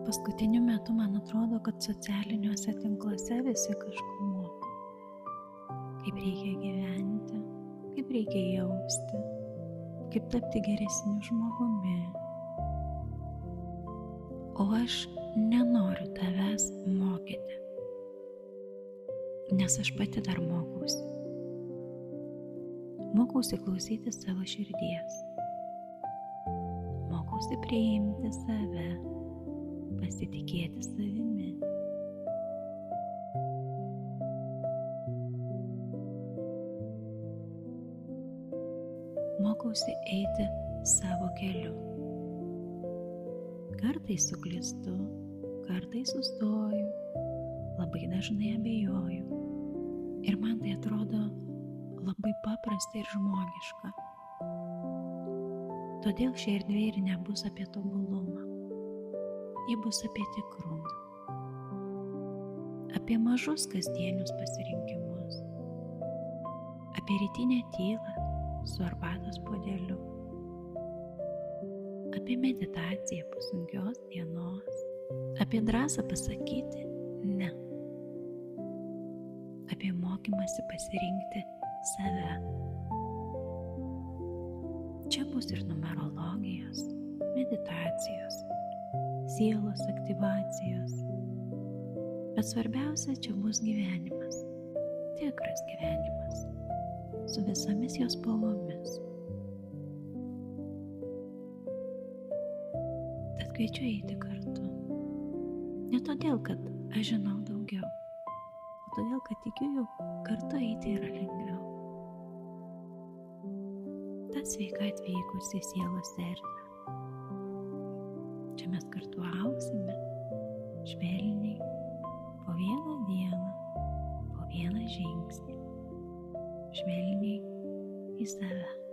Paskutiniu metu man atrodo, kad socialiniuose tinkluose visi kažko moko. Kaip reikia gyventi, kaip reikia jausti, kaip tapti geresniu žmogumi. O aš nenoriu tavęs mokyti, nes aš pati dar mokausi. Mokausi klausyti savo širdies. Mokausi priimti save, pasitikėti savimi. Mokausi eiti savo keliu. Kartais suklystu, kartais sustoju, labai dažnai abejoju. Ir man tai atrodo labai paprasta ir žmogiška. Todėl ši erdvė ir nebus apie tobulumą. Ji bus apie tikrumą. Apie mažus kasdienius pasirinkimus. Apie rytinę tylą su arbatos puodeliu. Apie meditaciją po sunkios dienos. Apie drąsą pasakyti ne. Apie mokymąsi pasirinkti save. Čia bus ir numerologijos, meditacijos, sielos aktyvacijos. Bet svarbiausia, čia bus gyvenimas, tikras gyvenimas, su visomis jos spalvomis. Tad kviečiu eiti kartu. Ne todėl, kad aš žinau daugiau, o todėl, kad tikiu, jog kartu eiti yra lengviau. Tad sveika atvykusi į sielos erdvę. Čia mes kartu augsime, švelniai, po vieną dieną, po vieną žingsnį, švelniai į save.